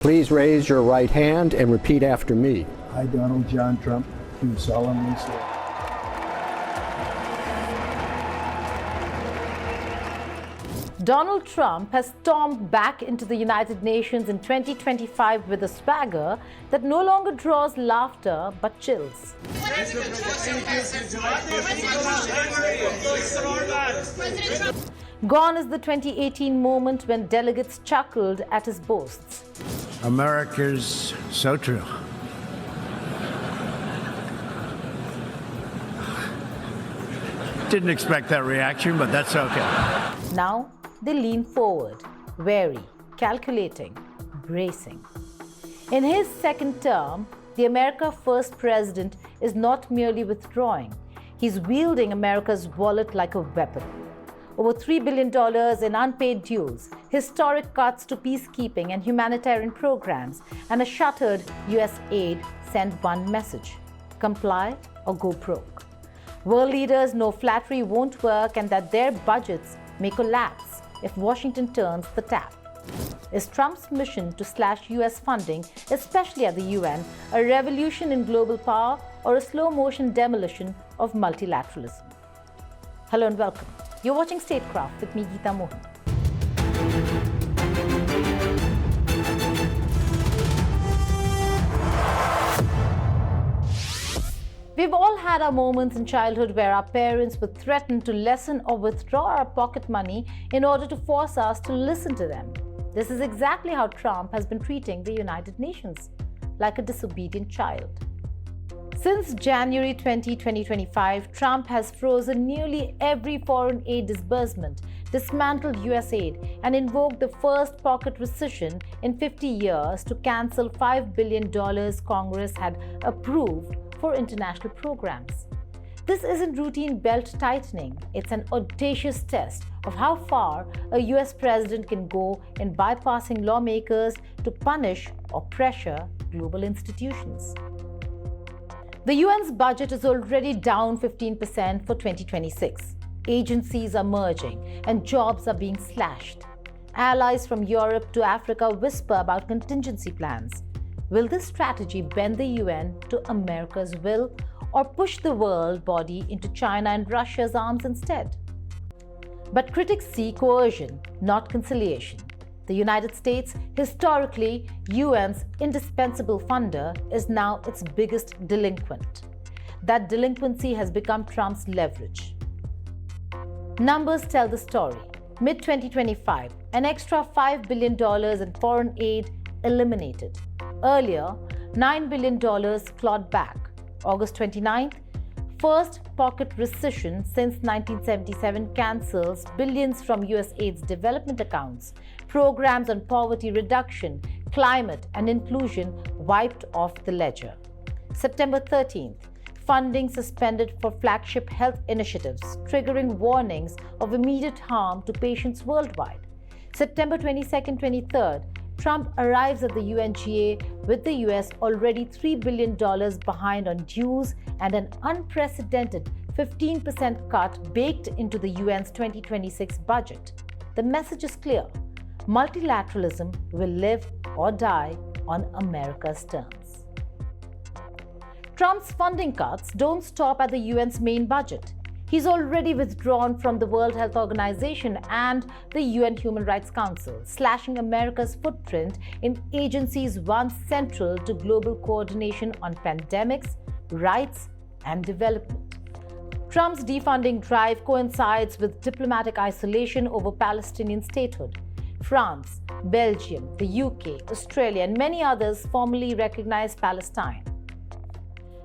Please raise your right hand and repeat after me. I, Donald John Trump, do solemnly swear. Donald Trump has stormed back into the United Nations in 2025 with a swagger that no longer draws laughter but chills. Gone is the 2018 moment when delegates chuckled at his boasts. America's so true. Didn't expect that reaction, but that's okay. Now they lean forward, wary, calculating, bracing. In his second term, the America First president is not merely withdrawing, he's wielding America's wallet like a weapon. Over $3 billion in unpaid dues, historic cuts to peacekeeping and humanitarian programs, and a shuttered U.S. aid send one message: comply or go broke. World leaders know flattery won't work and that their budgets may collapse if Washington turns the tap. Is Trump's mission to slash U.S. funding, especially at the UN, a revolution in global power or a slow-motion demolition of multilateralism? Hello and welcome. You're watching Statecraft with me, Geeta Mohan. We've all had our moments in childhood where our parents would threaten to lessen or withdraw our pocket money in order to force us to listen to them. This is exactly how Trump has been treating the United Nations, like a disobedient child. Since January 20, 2025, Trump has frozen nearly every foreign aid disbursement, dismantled U.S. aid, and invoked the first pocket rescission in 50 years to cancel $5 billion Congress had approved for international programs. This isn't routine belt tightening, it's an audacious test of how far a US president can go in bypassing lawmakers to punish or pressure global institutions. The UN's budget is already down 15% for 2026. Agencies are merging and jobs are being slashed. Allies from Europe to Africa whisper about contingency plans. Will this strategy bend the UN to America's will or push the world body into China and Russia's arms instead? But critics see coercion, not conciliation. The United States, historically UN's indispensable funder, is now its biggest delinquent. That delinquency has become Trump's leverage. Numbers tell the story. Mid-2025, an extra $5 billion in foreign aid eliminated. Earlier, $9 billion clawed back. August 29th, first pocket rescission since 1977 cancels billions from US aid's development accounts. Programs on poverty reduction, climate, and inclusion wiped off the ledger. September 13th, funding suspended for flagship health initiatives, triggering warnings of immediate harm to patients worldwide. September 22nd, 23rd, Trump arrives at the UNGA with the US already $3 billion behind on dues and an unprecedented 15% cut baked into the UN's 2026 budget. The message is clear: multilateralism will live or die on America's terms. Trump's funding cuts don't stop at the UN's main budget. He's already withdrawn from the World Health Organization and the UN Human Rights Council, slashing America's footprint in agencies once central to global coordination on pandemics, rights, and development. Trump's defunding drive coincides with diplomatic isolation over Palestinian statehood. France, Belgium, the UK, Australia, and many others formally recognize Palestine.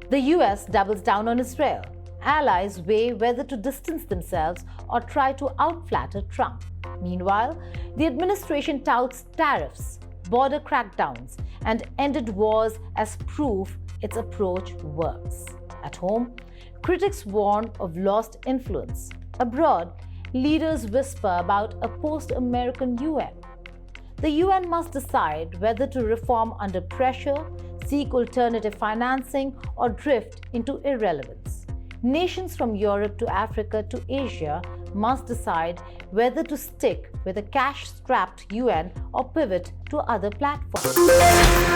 The US doubles down on Israel. Allies weigh whether to distance themselves or try to outflatter Trump. Meanwhile, the administration touts tariffs, border crackdowns, and ended wars as proof its approach works. At home, critics warn of lost influence. Abroad, leaders whisper about a post-American UN. The UN must decide whether to reform under pressure, seek alternative financing, or drift into irrelevance. Nations from Europe to Africa to Asia must decide whether to stick with a cash-strapped UN or pivot to other platforms.